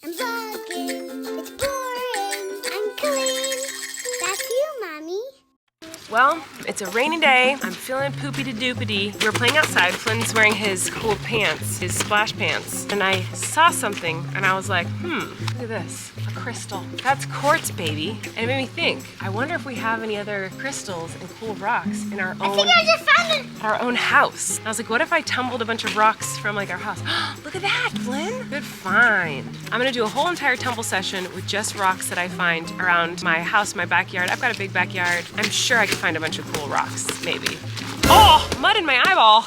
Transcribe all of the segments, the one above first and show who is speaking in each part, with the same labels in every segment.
Speaker 1: I'm vlogging. It's boring. I'm Colleen. That's you, Mommy.
Speaker 2: Well, it's a rainy day. I'm feeling poopy-de-doopity. We were playing outside. Flynn's wearing his cool pants, his splash pants. And I saw something and I was like, look at this, a crystal. That's quartz, baby. And it made me think, I wonder if we have any other crystals and cool rocks in our
Speaker 1: I think I just found it.
Speaker 2: our own house. And I was like, what if I tumbled a bunch of rocks from like our house? Look at that, Flynn. Good find. I'm gonna do a whole entire tumble session with just rocks that I find around my house, my backyard. I've got a big backyard. I'm sure I could find a bunch of cool rocks, maybe. Oh, mud in my eyeball.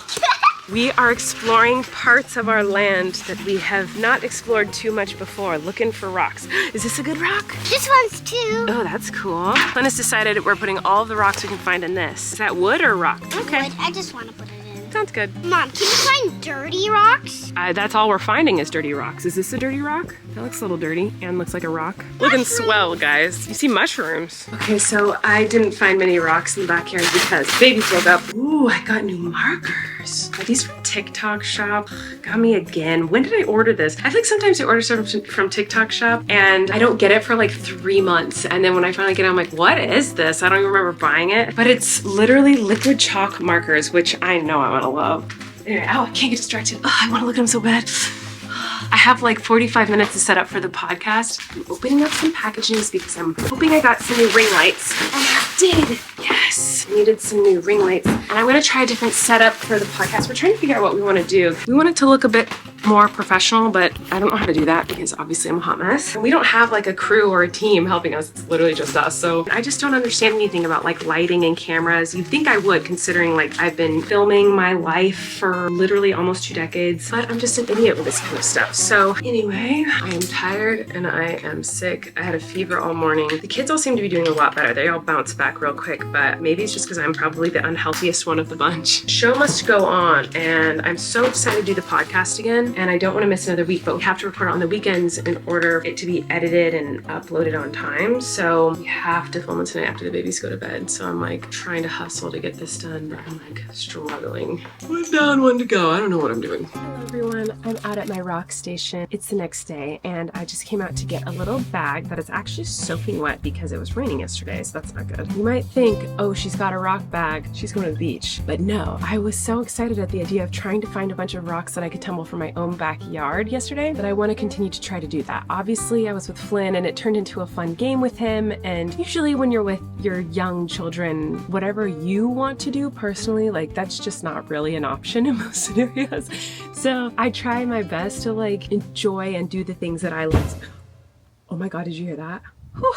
Speaker 2: We are exploring parts of our land that we have not explored too much before, looking for rocks. Is this a good rock?
Speaker 1: This one's too.
Speaker 2: Oh, that's cool. Flynn has decided we're putting all of the rocks we can find in this. Is that wood or rock? Okay.
Speaker 1: Wood. I just want to put it in.
Speaker 2: Sounds good.
Speaker 1: Mom, can you find dirty rocks?
Speaker 2: That's all we're finding is dirty rocks. Is this a dirty rock? That looks a little dirty and looks like a rock. Looking swell, guys. You see mushrooms. Okay, so I didn't find many rocks in the backyard because babies woke up. Ooh, I got new markers. Are these from TikTok shop? Got me again. When did I order this? I think sometimes I order something from TikTok shop and I don't get it for like 3 months. And then when I finally get it, I'm like, what is this? I don't even remember buying it. But it's literally liquid chalk markers, which I know I'm gonna love. Anyway, oh, I can't get distracted. Oh, I wanna look at them so bad. I have like 45 minutes to set up for the podcast. I'm opening up some packages because I'm hoping I got some new ring lights. And I did. Yes, needed some new ring lights. And I'm gonna try a different setup for the podcast. We're trying to figure out what we wanna do. We want it to look a bit more professional, but I don't know how to do that because obviously I'm a hot mess. And we don't have like a crew or a team helping us. It's literally just us. So I just don't understand anything about like lighting and cameras. You'd think I would, considering like I've been filming my life for literally almost 2 decades, but I'm just an idiot with this kind of stuff. So anyway, I am tired and I am sick. I had a fever all morning. The kids all seem to be doing a lot better. They all bounce back real quick, but maybe it's just because I'm probably the unhealthiest one of the bunch. Show must go on, and I'm so excited to do the podcast again, and I don't want to miss another week, but we have to record on the weekends in order for it to be edited and uploaded on time. So we have to film it tonight after the babies go to bed. So I'm like trying to hustle to get this done, but I'm like struggling. One down, one to go. I don't know what I'm doing. Hello everyone, I'm out at my rock station. It's the next day and I just came out to get a little bag that is actually soaking wet because it was raining yesterday, so that's not good. You might think, oh, she's got a rock bag, she's going to the beach. But no, I was so excited at the idea of trying to find a bunch of rocks that I could tumble from my own backyard yesterday that I want to continue to try to do that. Obviously, I was with Flynn and it turned into a fun game with him, and usually when you're with your young children, whatever you want to do personally, like that's just not really an option in most scenarios. So I try my best to like enjoy and do the things that I like. Oh my God, did you hear that? Whew.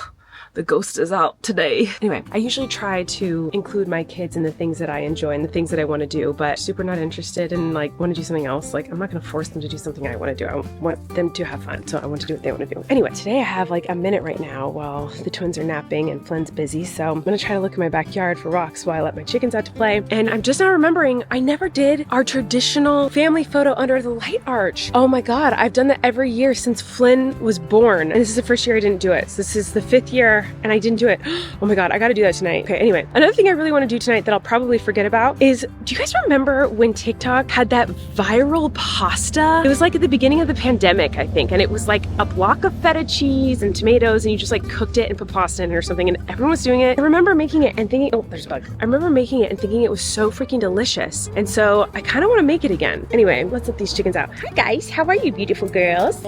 Speaker 2: The ghost is out today. Anyway, I usually try to include my kids in the things that I enjoy and the things that I want to do, but super not interested and like want to do something else. Like I'm not going to force them to do something I want to do. I want them to have fun, so I want to do what they want to do. Anyway, today I have like a minute right now while the twins are napping and Flynn's busy, so I'm going to try to look in my backyard for rocks while I let my chickens out to play. And I'm just now remembering I never did our traditional family photo under the light arch. Oh my God, I've done that every year since Flynn was born, and this is the first year I didn't do it. So this is the 5th year and I didn't do it. Oh my God, I gotta do that tonight. Okay, anyway, another thing I really want to do tonight that I'll probably forget about is, do you guys remember when TikTok had that viral pasta? It was like at the beginning of the pandemic, I think, and it was like a block of feta cheese and tomatoes and you just like cooked it and put pasta in it or something, and everyone was doing it. I remember making it and thinking, oh, there's a bug. I remember making it and thinking it was so freaking delicious, and so I kind of want to make it again. Anyway, let's let these chickens out. Hi guys, how are you beautiful girls?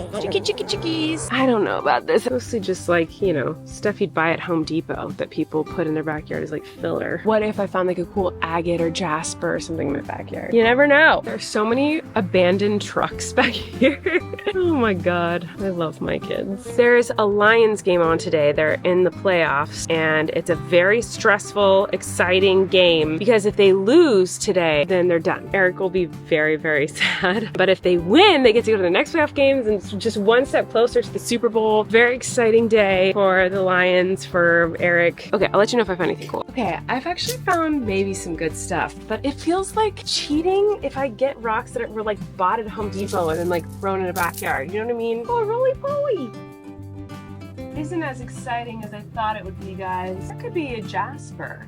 Speaker 2: Chickies. I don't know about this. Mostly just like, you know, stuff you'd buy at Home Depot that people put in their backyard as like filler. What if I found like a cool agate or jasper or something in my backyard? You never know. There's so many abandoned trucks back here. Oh my God, I love my kids. There's a Lions game on today. They're in the playoffs and it's a very stressful, exciting game because if they lose today, then they're done. Eric will be very, very sad. But if they win, they get to go to the next playoff games and it's just one step closer to the Super Bowl. Very exciting day for the Lions, for Eric. Okay, I'll let you know if I find anything cool. Okay, I've actually found maybe some good stuff, but it feels like cheating if I get rocks that were like bought at Home Depot and then like thrown in a backyard. You know what I mean? Oh, roly-poly. Isn't as exciting as I thought it would be, guys. That could be a jasper.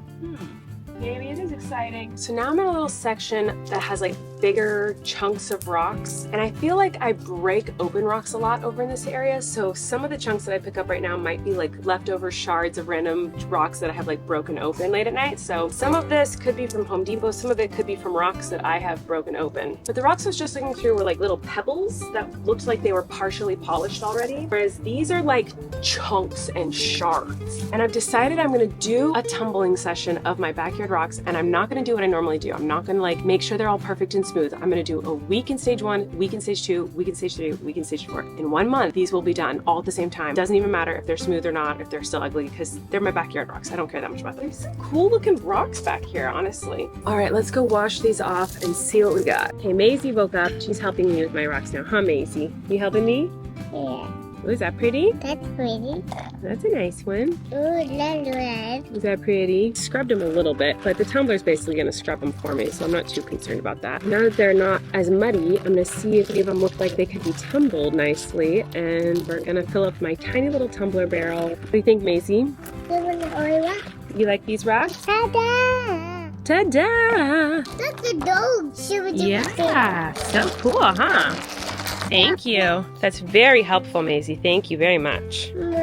Speaker 2: Maybe it is exciting. So now I'm in a little section that has like bigger chunks of rocks. And I feel like I break open rocks a lot over in this area. So some of the chunks that I pick up right now might be like leftover shards of random rocks that I have like broken open late at night. So some of this could be from Home Depot. Some of it could be from rocks that I have broken open. But the rocks I was just looking through were like little pebbles that looked like they were partially polished already. Whereas these are like chunks and shards. And I've decided I'm gonna do a tumbling session of my backyard rocks, and I'm not gonna do what I normally do. I'm not gonna like make sure they're all perfect and smooth. I'm gonna do a week in stage 1, week in stage 2, week in stage 3, week in stage 4. In 1 month, these will be done all at the same time. Doesn't even matter if they're smooth or not, if they're still ugly, because they're my backyard rocks. I don't care that much about them. There's some cool looking rocks back here, honestly. All right, let's go wash these off and see what we got. Okay, Maisie woke up. She's helping me with my rocks now, huh, Maisie? You helping me?
Speaker 1: Yeah.
Speaker 2: Oh, is that pretty?
Speaker 1: That's pretty.
Speaker 2: That's a nice one.
Speaker 1: Ooh, red.
Speaker 2: Is that pretty? Scrubbed them a little bit, but the tumbler's basically gonna scrub them for me, so I'm not too concerned about that. Now that they're not as muddy, I'm gonna see if any of them look like they could be tumbled nicely, and we're gonna fill up my tiny little tumbler barrel. What do you think, Maisie? You like these rocks?
Speaker 1: Ta-da!
Speaker 2: Ta-da!
Speaker 1: That's a dog.
Speaker 2: Yeah, so cool, huh? Thank you. That's very helpful, Maisie. Thank you very much.
Speaker 1: One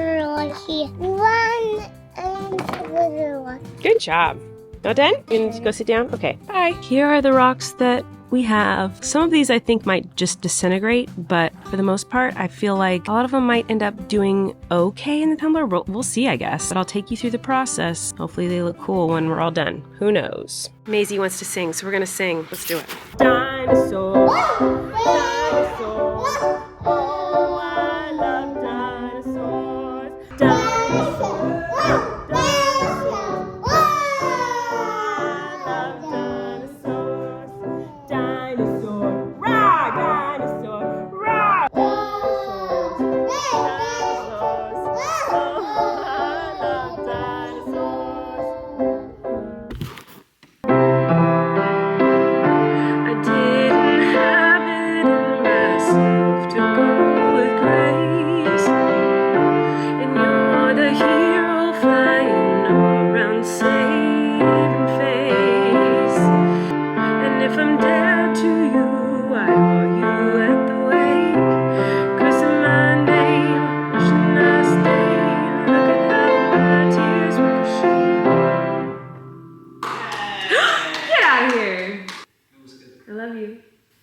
Speaker 1: and little one.
Speaker 2: Good job. Not done? You can go sit down? Okay, bye. Here are the rocks that we have. Some of these I think might just disintegrate, but for the most part, I feel like a lot of them might end up doing okay in the tumbler. We'll see, I guess. But I'll take you through the process. Hopefully they look cool when we're all done. Who knows? Maisie wants to sing, so we're gonna sing. Let's do it. Dinosaurs. Dinosaurs. Oh, I love dinosaurs. Dinosaurs.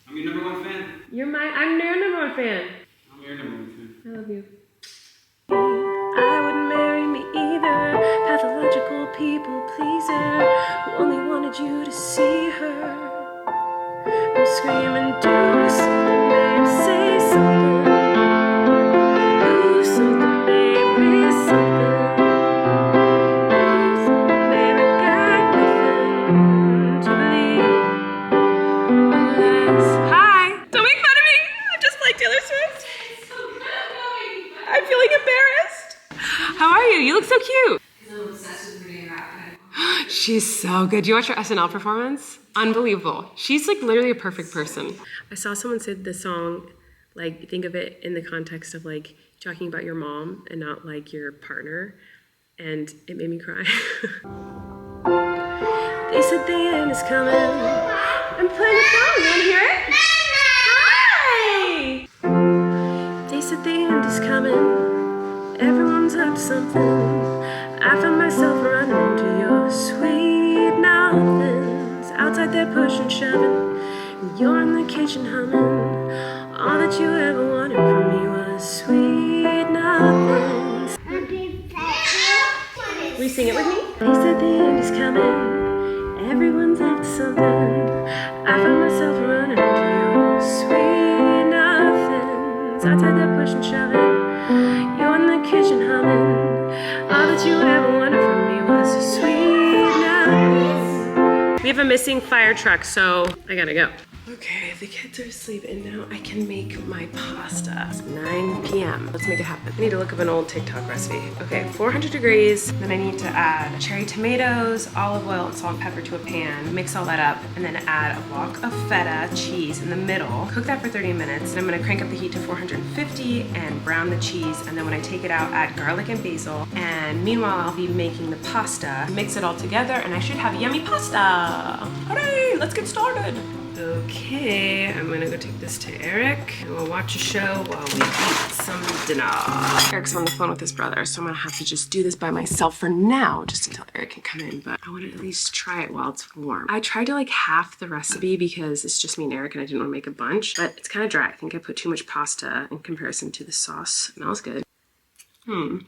Speaker 2: I'm your number one fan.
Speaker 3: I'm your number one fan.
Speaker 2: I love you. I wouldn't marry me either. Pathological people pleaser who only wanted you to see her. I'm screaming, do something, babe, say something. Do something, babe, please something. Do something, babe, I got nothing to believe. Hi! Don't make fun of me! I'm just like Taylor Swift. I'm feeling embarrassed. How are you? You look so cute.
Speaker 4: I'm obsessed with her doing rap.
Speaker 2: She's so good. Do you watch her SNL performance? Unbelievable. She's like literally a perfect person. I saw someone say the song, like, think of it in the context of like talking about your mom and not like your partner. And it made me cry. They said the end is coming. I'm playing a song. You wanna hear it? Hi! They said the end is coming. Everyone's up to something. I found myself running into your sweet nothings. Outside they're pushing, shoving, and you're in the kitchen humming. All that you ever wanted from me was sweet nothings. Will you sing it with me? They said the end is coming. Everyone's up to something. I found myself running into your sweet nothings. Outside they're pushing, shoving, you're in the kitchen humming. All that you ever wanted from me was a sweet nothings. We have a missing fire truck, so I gotta go. Okay, the kids are asleep and now I can make my pasta. It's 9 p.m. Let's make it happen. I need to look up an old TikTok recipe. Okay, 400 degrees. Then I need to add cherry tomatoes, olive oil, and salt and pepper to a pan. Mix all that up and then add a block of feta cheese in the middle. Cook that for 30 minutes. And I'm gonna crank up the heat to 450 and brown the cheese. And then when I take it out, add garlic and basil. And meanwhile, I'll be making the pasta. Mix it all together and I should have yummy pasta. Hooray, let's get started. Okay, I'm gonna go take this to Eric and we'll watch a show while we eat some dinner. Eric's on the phone with his brother, so I'm gonna have to just do this by myself for now, just until Eric can come in, but I wanna at least try it while it's warm. I tried to like half the recipe because it's just me and Eric and I didn't wanna make a bunch, but it's kind of dry. I think I put too much pasta in comparison to the sauce. It smells good.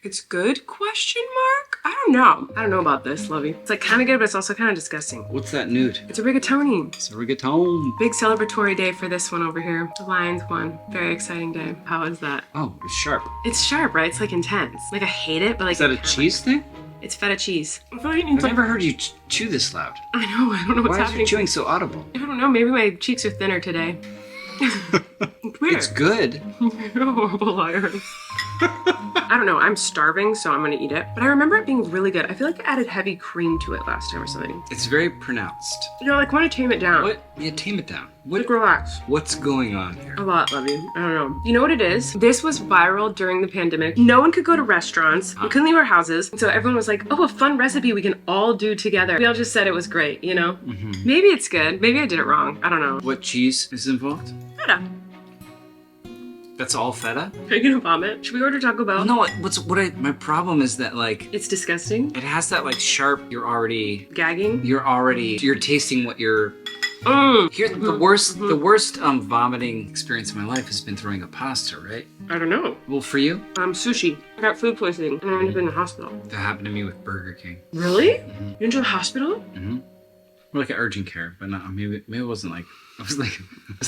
Speaker 2: It's good? Question mark? I don't know. I don't know about this, Lovey. It's like kind of good, but it's also kind of disgusting.
Speaker 3: What's that nude?
Speaker 2: It's a rigatoni.
Speaker 3: It's a rigatone.
Speaker 2: Big celebratory day for this one over here. The Lions won. Very exciting day. How is that?
Speaker 3: Oh, it's sharp.
Speaker 2: It's sharp, right? It's like intense. Like I hate it, but like.
Speaker 3: Is that a cheese thing?
Speaker 2: It's feta cheese. I feel like it
Speaker 3: I've
Speaker 2: needs
Speaker 3: never heard you chew this loud.
Speaker 2: I know. I don't know what's
Speaker 3: Why is
Speaker 2: happening.
Speaker 3: your chewing so audible?
Speaker 2: I don't know. Maybe my cheeks are thinner today. It's weird.
Speaker 3: It's good.
Speaker 2: You're a horrible liar. I don't know. I'm starving, so I'm gonna eat it. But I remember it being really good. I feel like I added heavy cream to it last time or something.
Speaker 3: It's very pronounced.
Speaker 2: You know, like want to tame it down.
Speaker 3: What? Yeah, tame it down.
Speaker 2: Like relax.
Speaker 3: What's going on here?
Speaker 2: A lot, Lovey. I don't know. You know what it is? This was viral during the pandemic. No one could go to restaurants. We couldn't leave our houses. And so everyone was like, oh, a fun recipe we can all do together. We all just said it was great, you know? Maybe it's good. Maybe I did it wrong. I don't know.
Speaker 3: What cheese is involved?
Speaker 2: Feta.
Speaker 3: That's all feta?
Speaker 2: Are you gonna vomit? Should we order Taco Bell?
Speaker 3: No, my problem is that like
Speaker 2: It's disgusting.
Speaker 3: it has that like sharp.
Speaker 2: Gagging.
Speaker 3: You're tasting what you're. Here, the worst vomiting experience of my life has been throwing up pasta, right?
Speaker 2: I don't know.
Speaker 3: Well, for you,
Speaker 2: Sushi. I got food poisoning and I ended up in the hospital.
Speaker 3: that happened to me with Burger King.
Speaker 2: Really? You went to the hospital?
Speaker 3: More like an urgent care, but not maybe it wasn't like I was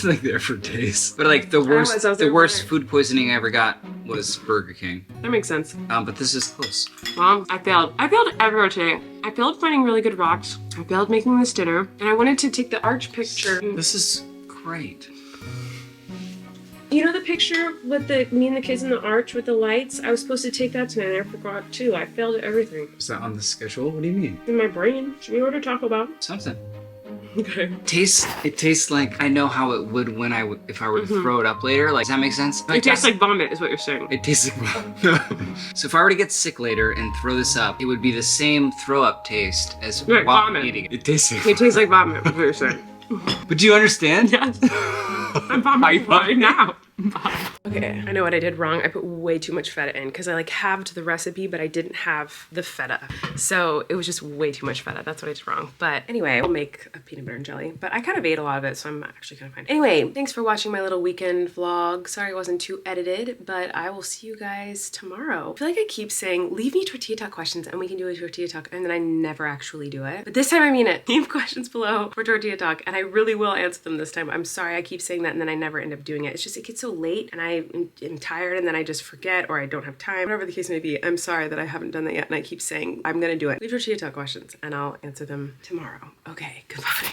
Speaker 3: like there for days. But like the worst food poisoning I ever got was Burger King.
Speaker 2: That makes sense.
Speaker 3: But this is close.
Speaker 2: Well, I failed. I failed everywhere today. I failed finding really good rocks. I failed making this dinner. And I wanted to take the arch picture.
Speaker 3: This is great.
Speaker 2: You know the picture with me and the kids in the arch with the lights? I was supposed to take that tonight and I forgot too. I failed at everything.
Speaker 3: Is that on the schedule? What do you mean?
Speaker 2: In my brain. Should we order Taco Bell?
Speaker 3: Something.
Speaker 2: Okay.
Speaker 3: It tastes like I know how it would if I were to throw it up later. Like, does that make sense?
Speaker 2: It tastes like vomit is what you're saying.
Speaker 3: It tastes like vomit. So if I were to get sick later and throw this up, it would be the same throw up taste as while
Speaker 2: vomit.
Speaker 3: eating it. It tastes like
Speaker 2: It tastes like vomit is what you're saying.
Speaker 3: But do you understand?
Speaker 2: Yes. I'm vomiting right now. Okay, I know what I did wrong. I put way too much feta in because I like halved the recipe, but I didn't have the feta. So it was just way too much feta. That's what I did wrong. But anyway, I'll make a peanut butter and jelly. But I kind of ate a lot of it, so I'm actually kind of fine. Anyway, thanks for watching my little weekend vlog. Sorry it wasn't too edited, but I will see you guys tomorrow. I feel like I keep saying, leave me tortilla talk questions and we can do a tortilla talk, and then I never actually do it. But this time I mean it. Leave questions below for tortilla talk, and I really will answer them this time. I'm sorry I keep saying that and then I never end up doing it. It's just, it gets so late and I am tired and then I just forget or I don't have time. Whatever the case may be, I'm sorry that I haven't done that yet and I keep saying I'm gonna do it. Leave tortilla talk questions and I'll answer them tomorrow. Okay, goodbye.